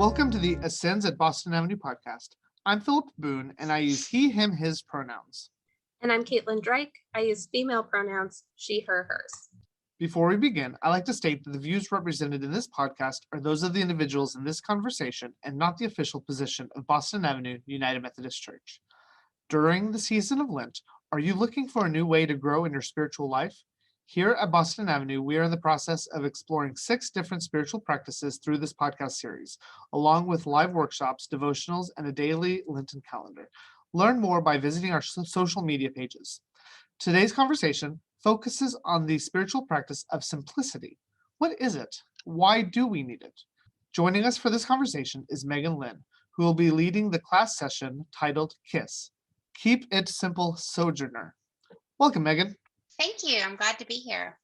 Welcome to the Ascends at Boston Avenue podcast. I'm Philip Boone, and I use he, him, his pronouns. And I'm Caitlin Drake. I use female pronouns, she, her, hers. Before we begin, I'd like to state that the views represented in this podcast are those of the individuals in this conversation and not the official position of Boston Avenue United Methodist Church. During the season of Lent, are you looking for a new way to grow in your spiritual life? Here at Boston Avenue, we are in the process of exploring 6 different spiritual practices through this podcast series, along with live workshops, devotionals, and a daily Lenten calendar. Learn more by visiting our social media pages. Today's conversation focuses on the spiritual practice of simplicity. What is it? Why do we need it? Joining us for this conversation is Megan Linn, who will be leading the class session titled KISS, Keep It Simple, Sojourner. Welcome, Megan. Thank you. I'm glad to be here.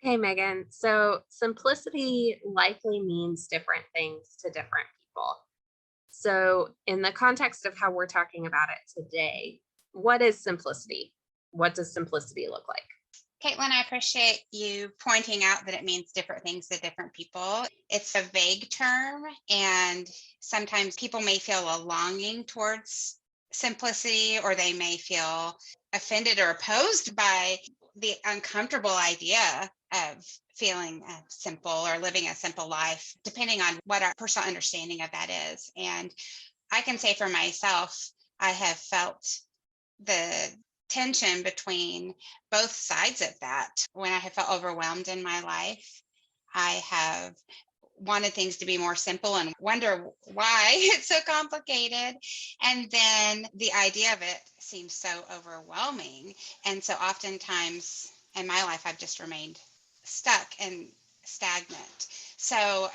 Hey, Megan. So simplicity likely means different things to different people. So in the context of how we're talking about it today, what is simplicity? What does simplicity look like? Caitlin, I appreciate you pointing out that it means different things to different people. It's a vague term, and sometimes people may feel a longing towards simplicity, or they may feel offended or opposed by the uncomfortable idea of feeling simple or living a simple life, depending on what our personal understanding of that is. And I can say for myself, I have felt the tension between both sides of that. When I have felt overwhelmed in my life, I have wanted things to be more simple and wonder why it's so complicated. And then the idea of it seems so overwhelming. And so oftentimes in my life, I've just remained stuck and stagnant. So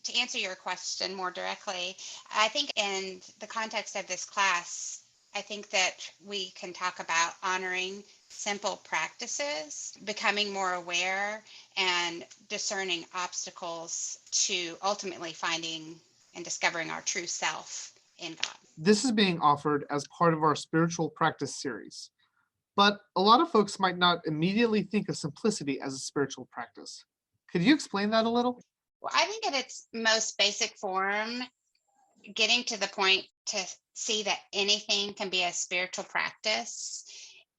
to answer your question more directly, I think in the context of this class, I think that we can talk about honoring simple practices, becoming more aware, and discerning obstacles to ultimately finding and discovering our true self in God. This is being offered as part of our spiritual practice series. But a lot of folks might not immediately think of simplicity as a spiritual practice. Could you explain that a little? Well, I think at its most basic form, getting to the point to see that anything can be a spiritual practice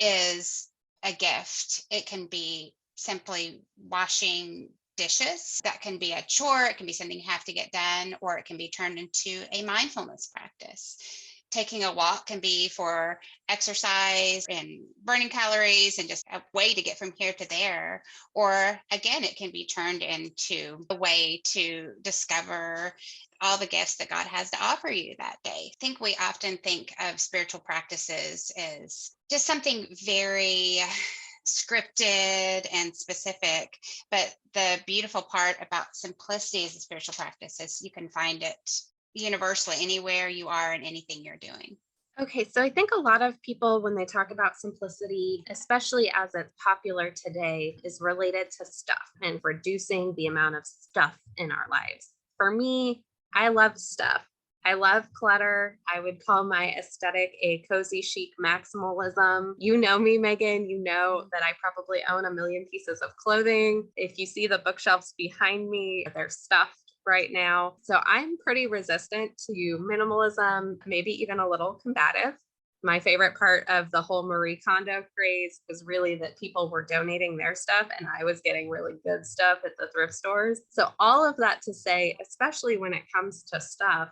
is a gift. It can be simply washing dishes. That can be a chore. It can be something you have to get done, or it can be turned into a mindfulness practice. Taking a walk can be for exercise and burning calories and just a way to get from here to there. Or again, it can be turned into a way to discover all the gifts that God has to offer you that day. I think we often think of spiritual practices as just something very scripted and specific, but the beautiful part about simplicity as a spiritual practice is you can find it universally anywhere you are and anything you're doing. Okay, so I think a lot of people, when they talk about simplicity, especially as it's popular today, is related to stuff and reducing the amount of stuff in our lives. For me, I love stuff. I love clutter. I would call my aesthetic a cozy chic maximalism. You know me, Megan. You know that I probably own a million pieces of clothing. If you see the bookshelves behind me, they're stuffed right now. So I'm pretty resistant to minimalism, maybe even a little combative. My favorite part of the whole Marie Kondo craze was really that people were donating their stuff and I was getting really good stuff at the thrift stores. So all of that to say, especially when it comes to stuff,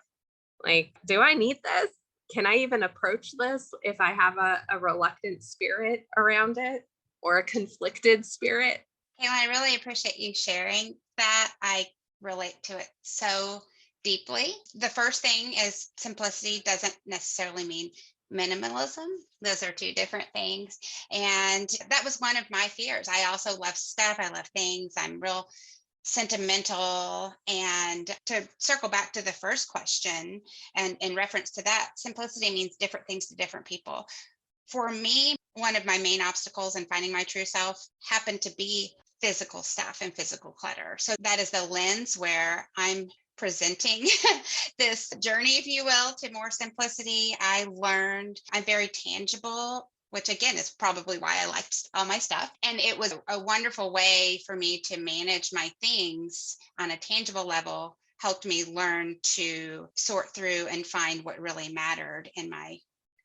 like, do I need this? Can I even approach this if I have a reluctant spirit around it or a conflicted spirit? Kayla, I really appreciate you sharing that. I relate to it so deeply. The first thing is simplicity doesn't necessarily mean minimalism. Those are two different things. And that was one of my fears. I also love stuff. I love things. I'm real sentimental. And to circle back to the first question, and in reference to that, simplicity means different things to different people. For me, one of my main obstacles in finding my true self happened to be physical stuff and physical clutter. So that is the lens where I'm presenting this journey, if you will, to more simplicity. I learned I'm very tangible, which again is probably why I liked all my stuff. And it was a wonderful way for me to manage my things on a tangible level helped me learn to sort through and find what really mattered in my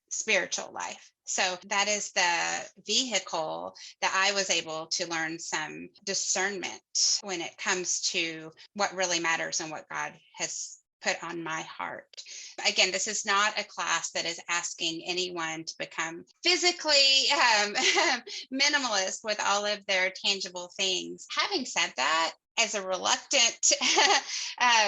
spiritual life. So that is the vehicle that I was able to learn some discernment when it comes to what really matters and what God has put on my heart. Again, this is not a class that is asking anyone to become physically minimalist with all of their tangible things. Having said that, as a reluctant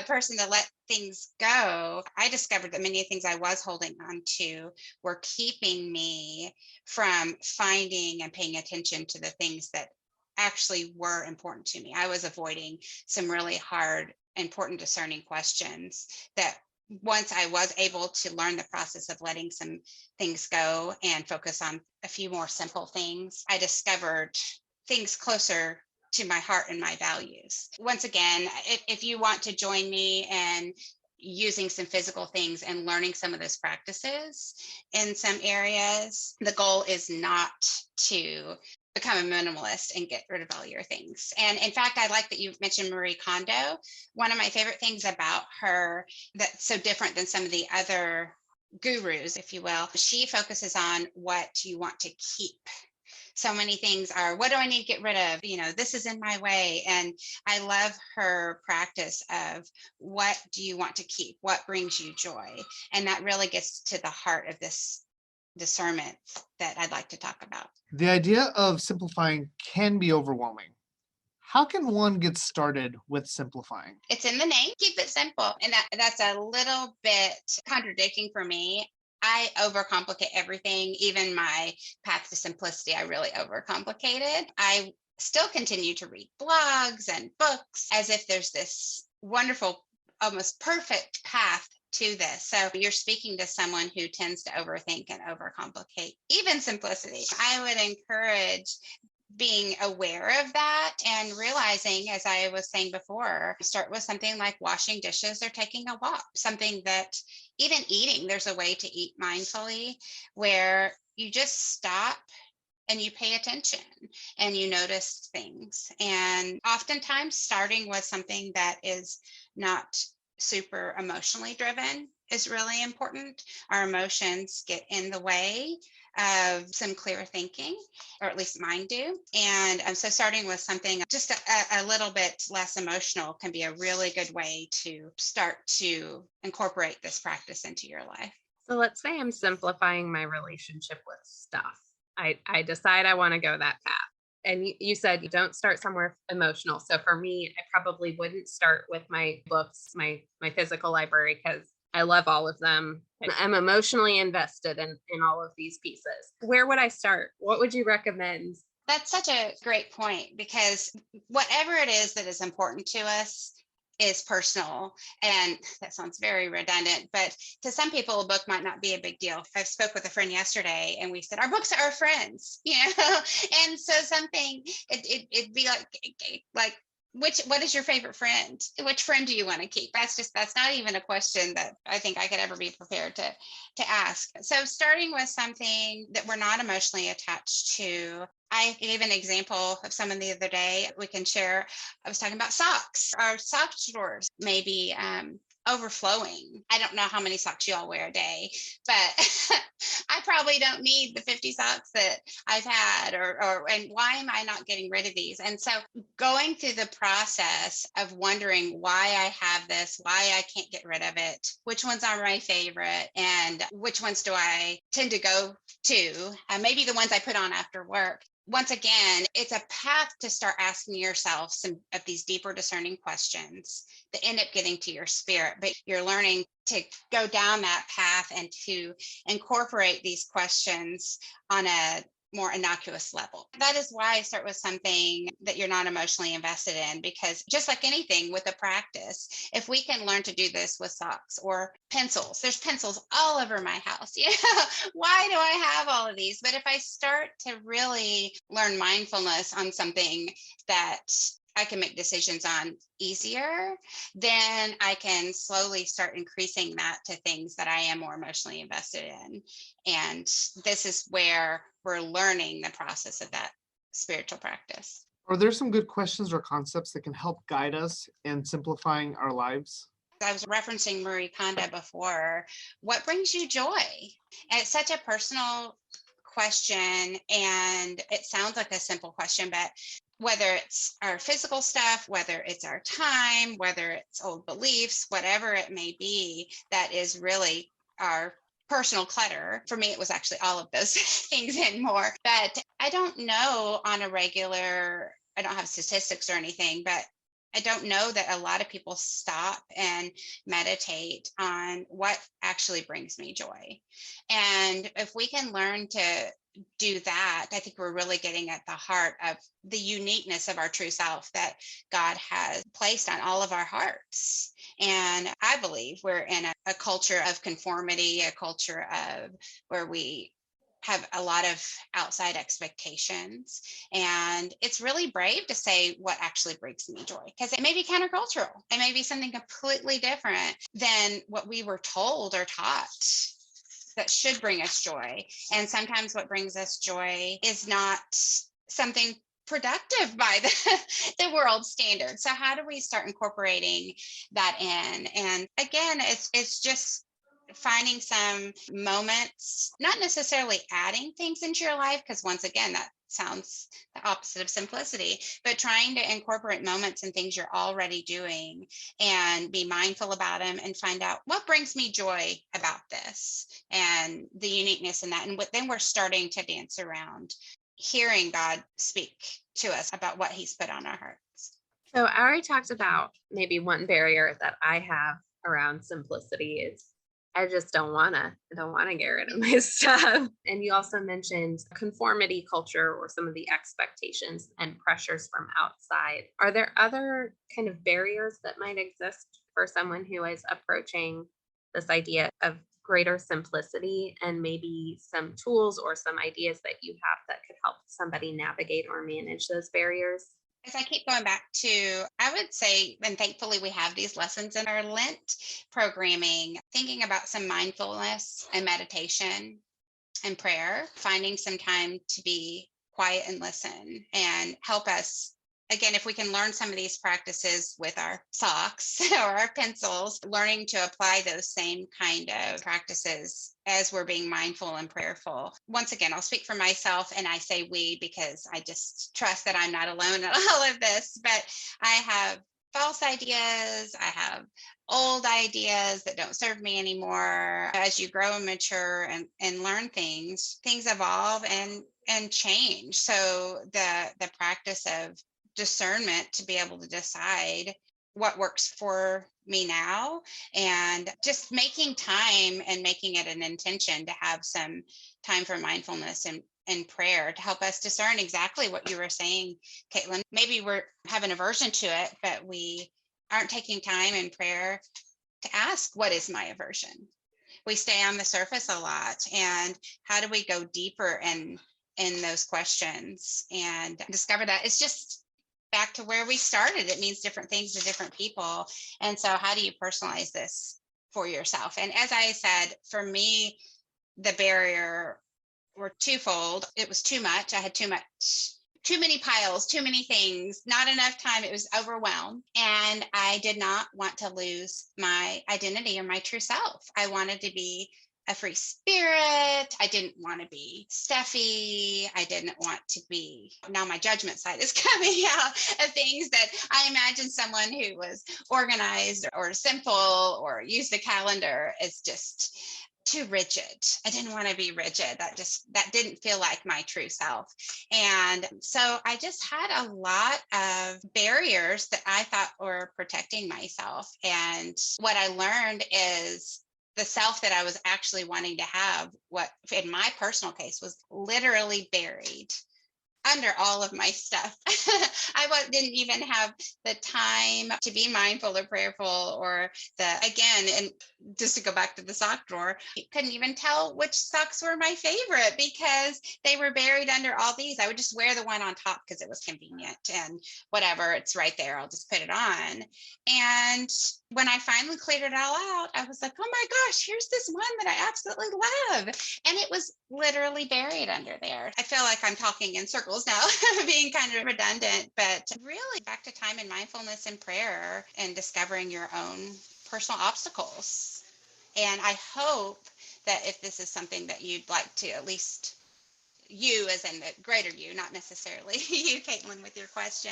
person to let things go, I discovered that many of the things I was holding on to were keeping me from finding and paying attention to the things that actually were important to me. I was avoiding some really hard, important discerning questions that once I was able to learn the process of letting some things go and focus on a few more simple things, I discovered things closer to my heart and my values. Once again, if you want to join me in using some physical things and learning some of those practices in some areas, the goal is not to become a minimalist and get rid of all your things. And in fact, I like that you mentioned Marie Kondo. One of my favorite things about her that's so different than some of the other gurus, if you will, she focuses on what you want to keep. So many things are, what do I need to get rid of? This is in my way. And I love her practice of what do you want to keep? What brings you joy? And that really gets to the heart of this discernment that I'd like to talk about. The idea of simplifying can be overwhelming. How can one get started with simplifying? It's in the name, keep it simple. And that's a little bit contradicting for me. I overcomplicate everything, even my path to simplicity, I really overcomplicated. I still continue to read blogs and books as if there's this wonderful, almost perfect path to this. So you're speaking to someone who tends to overthink and overcomplicate, even simplicity. I would encourage being aware of that and realizing, as I was saying before, start with something like washing dishes or taking a walk, something that even eating, there's a way to eat mindfully where you just stop and you pay attention and you notice things. And oftentimes starting with something that is not super emotionally driven is really important. Our emotions get in the way of some clear thinking, or at least mine do. And so starting with something just a little bit less emotional can be a really good way to start to incorporate this practice into your life. So let's say I'm simplifying my relationship with stuff. I decide I want to go that path. And you said you don't start somewhere emotional. So for me, I probably wouldn't start with my books, my physical library, because I love all of them. And I'm emotionally invested in all of these pieces. Where would I start? What would you recommend? That's such a great point, because whatever it is that is important to us is personal. And that sounds very redundant, but to some people, a book might not be a big deal. I spoke with a friend yesterday and we said, our books are our friends, And so it'd be like, what is your favorite friend? Which friend do you want to keep? That's not even a question that I think I could ever be prepared to ask. So starting with something that we're not emotionally attached to. I gave an example of someone the other day we can share. I was talking about socks. Our sock drawers may be overflowing. I don't know how many socks you all wear a day, but I probably don't need the 50 socks that I've had, and why am I not getting rid of these? And so going through the process of wondering why I have this, why I can't get rid of it, which ones are my favorite, and which ones do I tend to go to, maybe the ones I put on after work. Once again, it's a path to start asking yourself some of these deeper discerning questions that end up getting to your spirit, but you're learning to go down that path and to incorporate these questions on a more innocuous level. That is why I start with something that you're not emotionally invested in, because just like anything with a practice, if we can learn to do this with socks or pencils, there's pencils all over my house. Why do I have all of these? But if I start to really learn mindfulness on something that I can make decisions on easier, then I can slowly start increasing that to things that I am more emotionally invested in. And this is where we're learning the process of that spiritual practice. Are there some good questions or concepts that can help guide us in simplifying our lives? I was referencing Marie Kondo before. What brings you joy? And it's such a personal question, and it sounds like a simple question, but whether it's our physical stuff, whether it's our time, whether it's old beliefs, whatever it may be, that is really our personal clutter. For me, it was actually all of those things and more. But I don't know on a regular, I don't have statistics or anything, but I don't know that a lot of people stop and meditate on what actually brings me joy. And if we can learn to do that, I think we're really getting at the heart of the uniqueness of our true self that God has placed on all of our hearts. And I believe we're in a culture of conformity, a culture of where we have a lot of outside expectations. And it's really brave to say what actually brings me joy, because it may be countercultural. It may be something completely different than what we were told or taught that should bring us joy. And sometimes what brings us joy is not something productive by the world standard. So how do we start incorporating that in? And again, it's just finding some moments, not necessarily adding things into your life, because once again, that sounds the opposite of simplicity, but trying to incorporate moments and things you're already doing and be mindful about them and find out what brings me joy about this and the uniqueness in that. And then we're starting to dance around hearing God speak to us about what he's put on our hearts. So I already talked about maybe one barrier that I have around simplicity is I just don't want to get rid of my stuff. And you also mentioned conformity culture or some of the expectations and pressures from outside. Are there other kind of barriers that might exist for someone who is approaching this idea of greater simplicity, and maybe some tools or some ideas that you have that could help somebody navigate or manage those barriers? As I keep going back to, I would say, and thankfully we have these lessons in our Lent programming, thinking about some mindfulness and meditation and prayer, finding some time to be quiet and listen and help us. Again, if we can learn some of these practices with our socks or our pencils, learning to apply those same kind of practices as we're being mindful and prayerful. Once again, I'll speak for myself, and I say we because I just trust that I'm not alone in all of this, but I have false ideas. I have old ideas that don't serve me anymore. As you grow and mature and learn things evolve and change. So the practice of discernment to be able to decide what works for me now, and just making time and making it an intention to have some time for mindfulness and prayer to help us discern exactly what you were saying, Caitlin. Maybe we're having aversion to it, but we aren't taking time in prayer to ask, what is my aversion? We stay on the surface a lot, and how do we go deeper in those questions and discover that it's just back to where we started. It means different things to different people. And so how do you personalize this for yourself? And as I said, for me, the barrier were twofold. It was too much. I had too many piles, too many things, not enough time. It was overwhelmed. And I did not want to lose my identity or my true self. I wanted to be a free spirit. I didn't want to be stuffy. I didn't want to be, now my judgment side is coming out of things that I imagine someone who was organized or simple or used the calendar is just too rigid. I didn't want to be rigid. That didn't feel like my true self. And so I just had a lot of barriers that I thought were protecting myself. And what I learned is the self that I was actually wanting to have, what in my personal case was literally buried under all of my stuff. Didn't even have the time to be mindful or prayerful again, and just to go back to the sock drawer, I couldn't even tell which socks were my favorite because they were buried under all these. I would just wear the one on top because it was convenient, and whatever, it's right there, I'll just put it on. And when I finally cleared it all out, I was like, oh my gosh, here's this one that I absolutely love. And it was literally buried under there. I feel like I'm talking in circles now, being kind of redundant, but really back to time and mindfulness and prayer and discovering your own personal obstacles. And I hope that if this is something that you'd like to, at least you as in the greater you, not necessarily you, Caitlin, with your question,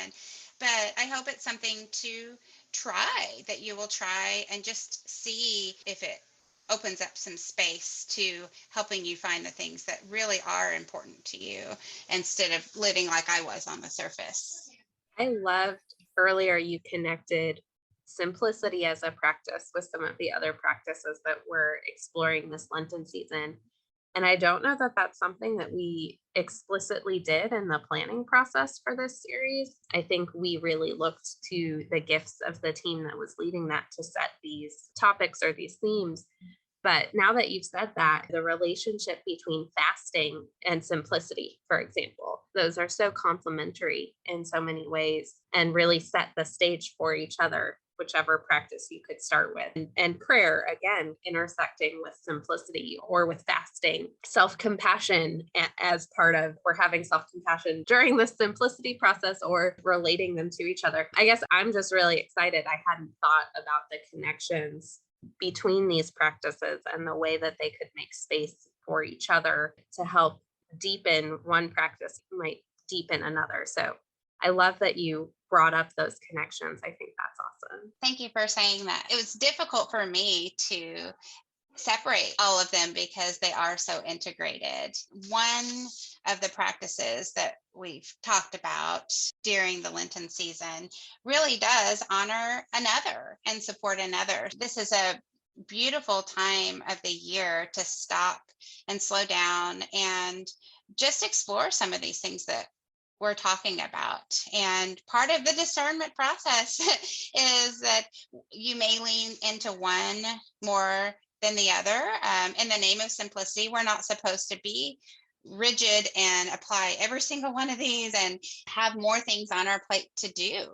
but I hope it's something to try, that you will try and just see if it opens up some space to helping you find the things that really are important to you instead of living like I was on the surface. I loved earlier you connected simplicity as a practice with some of the other practices that we're exploring this Lenten season. And I don't know that that's something that we explicitly did in the planning process for this series. I think we really looked to the gifts of the team that was leading that to set these topics or these themes. But now that you've said that, the relationship between fasting and simplicity, for example, those are so complementary in so many ways and really set the stage for each other, whichever practice you could start with. And prayer, again, intersecting with simplicity or with fasting, self-compassion as part of, we're having self-compassion during the simplicity process or relating them to each other. I guess I'm just really excited. I hadn't thought about the connections between these practices and the way that they could make space for each other to help deepen one practice might deepen another. So I love that you brought up those connections. I think that's awesome. Thank you for saying that. It was difficult for me to separate all of them because they are so integrated. One of the practices that we've talked about during the Lenten season really does honor another and support another. This is a beautiful time of the year to stop and slow down and just explore some of these things that we're talking about. And part of the discernment process is that you may lean into one more than the other. In the name of simplicity, we're not supposed to be rigid and apply every single one of these and have more things on our plate to do.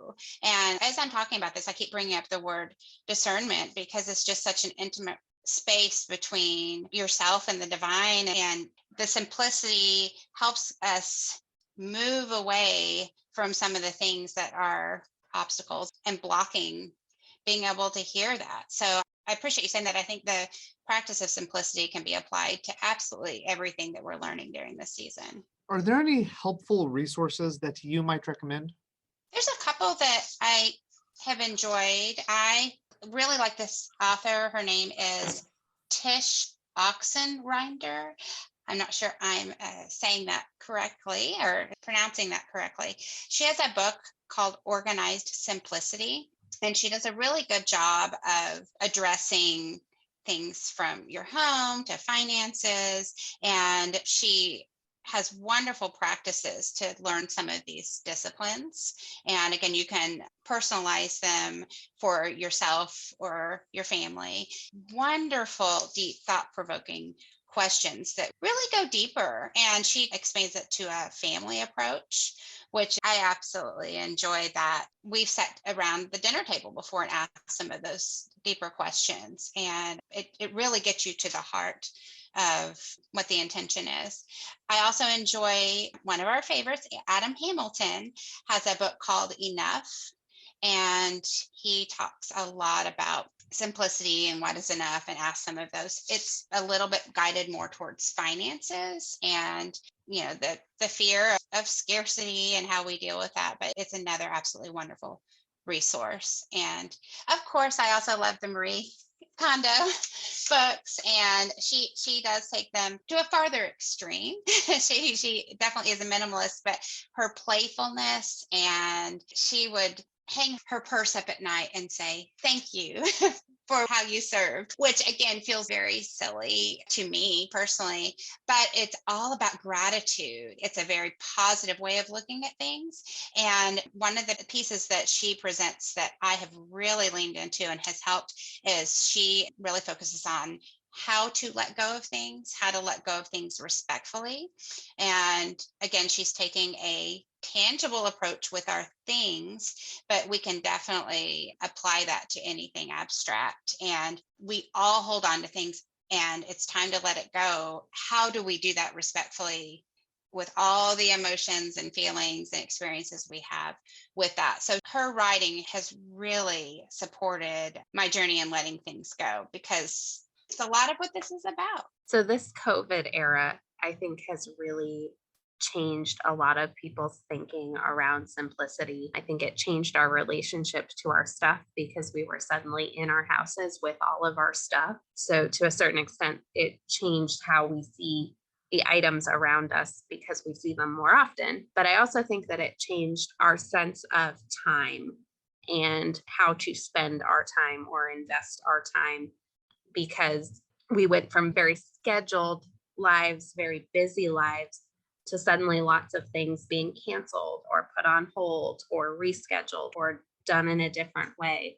And as I'm talking about this, I keep bringing up the word discernment because it's just such an intimate space between yourself and the divine. And the simplicity helps us move away from some of the things that are obstacles and blocking being able to hear that. So I appreciate you saying that. I think the practice of simplicity can be applied to absolutely everything that we're learning during this season. Are there any helpful resources that you might recommend? There's a couple that I have enjoyed. I really like this author. Her name is Tish Oxenreinder. I'm not sure I'm saying that correctly or pronouncing that correctly. She has a book called Organized Simplicity, and she does a really good job of addressing things from your home to finances. And she has wonderful practices to learn some of these disciplines. And again, you can personalize them for yourself or your family. Wonderful, deep, thought-provoking questions that really go deeper. And she expands it to a family approach, which I absolutely enjoy that. We've sat around the dinner table before and asked some of those deeper questions. And it really gets you to the heart of what the intention is. I also enjoy one of our favorites, Adam Hamilton has a book called Enough. And he talks a lot about simplicity and what is enough and asks some of those. It's a little bit guided more towards finances and the fear of scarcity and how we deal with that. But it's another absolutely wonderful resource. And of course, I also love the Marie Kondo books, and she does take them to a farther extreme. she definitely is a minimalist, but her playfulness, and she would hang her purse up at night and say thank you for how you served, which again feels very silly to me personally, but it's all about gratitude. It's a very positive way of looking at things. And one of the pieces that she presents that I have really leaned into and has helped is she really focuses on how to let go of things, how to let go of things respectfully. And again, she's taking a tangible approach with our things, but we can definitely apply that to anything abstract. And we all hold on to things and it's time to let it go. How do we do that respectfully with all the emotions and feelings and experiences we have with that. So her writing has really supported my journey in letting things go, because it's a lot of what this is about. So this COVID era, I think, has really changed a lot of people's thinking around simplicity. I think it changed our relationship to our stuff because we were suddenly in our houses with all of our stuff. So to a certain extent, it changed how we see the items around us because we see them more often. But I also think that it changed our sense of time and how to spend our time or invest our time, because we went from very scheduled lives, very busy lives, to suddenly lots of things being canceled or put on hold or rescheduled or done in a different way.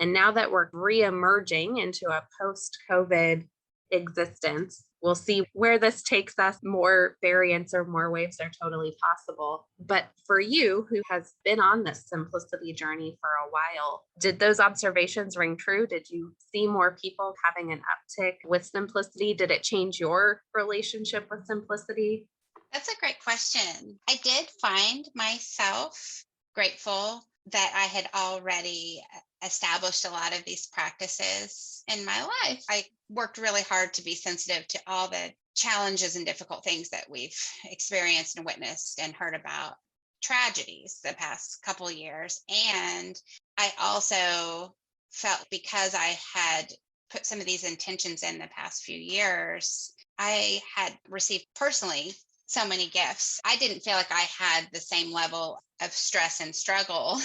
And now that we're re-emerging into a post-COVID existence, we'll see where this takes us. More variants or more waves are totally possible. But for you, who has been on this simplicity journey for a while, did those observations ring true? Did you see more people having an uptick with simplicity? Did it change your relationship with simplicity? That's a great question. I did find myself grateful that I had already established a lot of these practices in my life. I worked really hard to be sensitive to all the challenges and difficult things that we've experienced and witnessed and heard about, tragedies the past couple of years. And I also felt, because I had put some of these intentions in the past few years, I had received personally so many gifts. I didn't feel like I had the same level of stress and struggle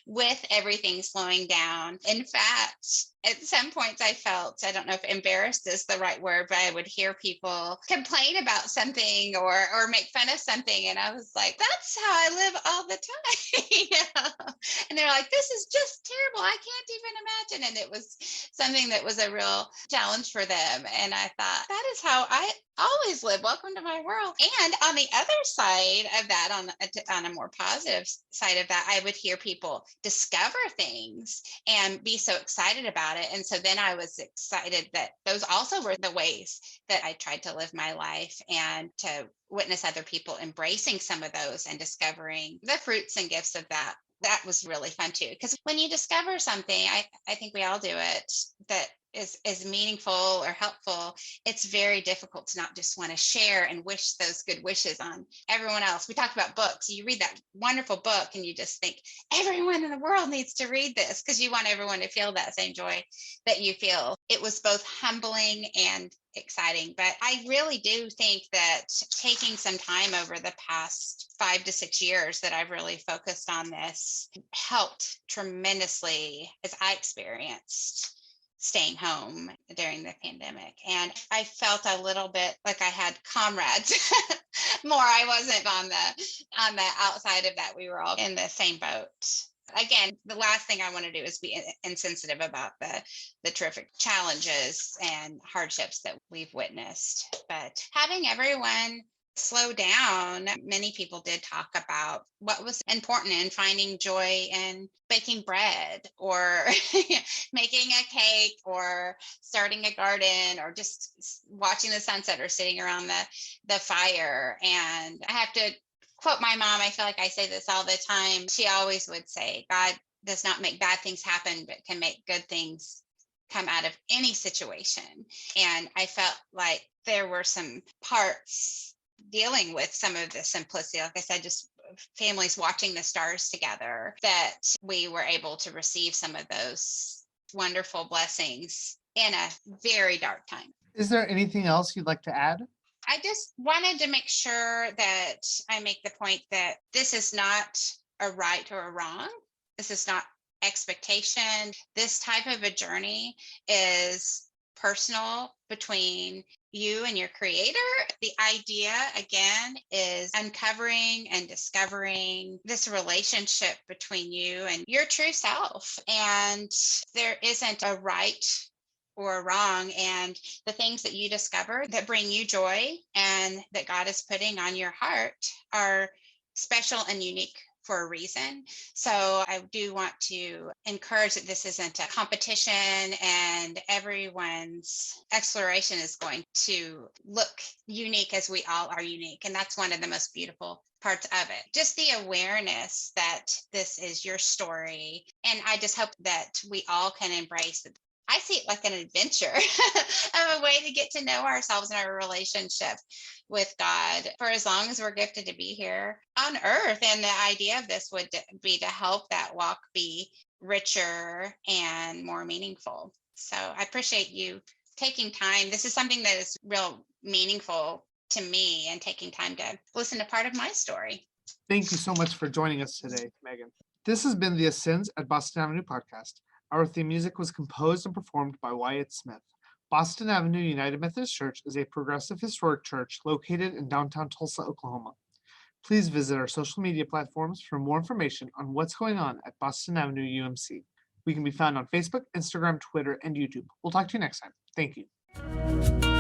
with everything slowing down. In fact, at some points I felt, I don't know if embarrassed is the right word, but I would hear people complain about something or make fun of something. And I was like, that's how I live all the time. And they're like, this is just terrible. I can't even imagine. And it was something that was a real challenge for them. And I thought, that is how I always live. Welcome to my world. And on the other side of that, on a more positive side of that, I would hear people discover things and be so excited about it. And so then I was excited that those also were the ways that I tried to live my life, and to witness other people embracing some of those and discovering the fruits and gifts of that. That was really fun too. Because when you discover something, I think we all do it, that is meaningful or helpful, it's very difficult to not just want to share and wish those good wishes on everyone else. We talked about books. You read that wonderful book and you just think everyone in the world needs to read this, because you want everyone to feel that same joy that you feel. It was both humbling and exciting. But I really do think that taking some time over the past 5 to 6 years that I've really focused on this helped tremendously as I experienced staying home during the pandemic. And I felt a little bit like I had comrades more. I wasn't on the outside of that. We were all in the same boat. Again, the last thing I want to do is be insensitive about the terrific challenges and hardships that we've witnessed. But having everyone slow down, many people did talk about what was important in finding joy in baking bread or making a cake or starting a garden or just watching the sunset or sitting around the fire. And I have to quote my mom. I feel like I say this all the time. She always would say, God does not make bad things happen, but can make good things come out of any situation. And I felt like there were some parts dealing with some of the simplicity, like I said, just families watching the stars together, that we were able to receive some of those wonderful blessings in a very dark time. Is there anything else you'd like to add? I just wanted to make sure that I make the point that this is not a right or a wrong. This is not expectation. This type of a journey is personal between you and your creator. The idea, again, is uncovering and discovering this relationship between you and your true self. And there isn't a right or wrong. And the things that you discover that bring you joy and that God is putting on your heart are special and unique for a reason. So I do want to encourage that this isn't a competition and everyone's exploration is going to look unique as we all are unique. And that's one of the most beautiful parts of it. Just the awareness that this is your story. And I just hope that we all can embrace it. I see it like an adventure of a way to get to know ourselves and our relationship with God for as long as we're gifted to be here on earth. And the idea of this would be to help that walk be richer and more meaningful. So I appreciate you taking time. This is something that is real meaningful to me, and taking time to listen to part of my story. Thank you so much for joining us today, Megan. This has been the Ascends at Boston Avenue podcast. Our theme music was composed and performed by Wyatt Smith. Boston Avenue United Methodist Church is a progressive historic church located in downtown Tulsa, Oklahoma. Please visit our social media platforms for more information on what's going on at Boston Avenue UMC. We can be found on Facebook, Instagram, Twitter, and YouTube. We'll talk to you next time. Thank you.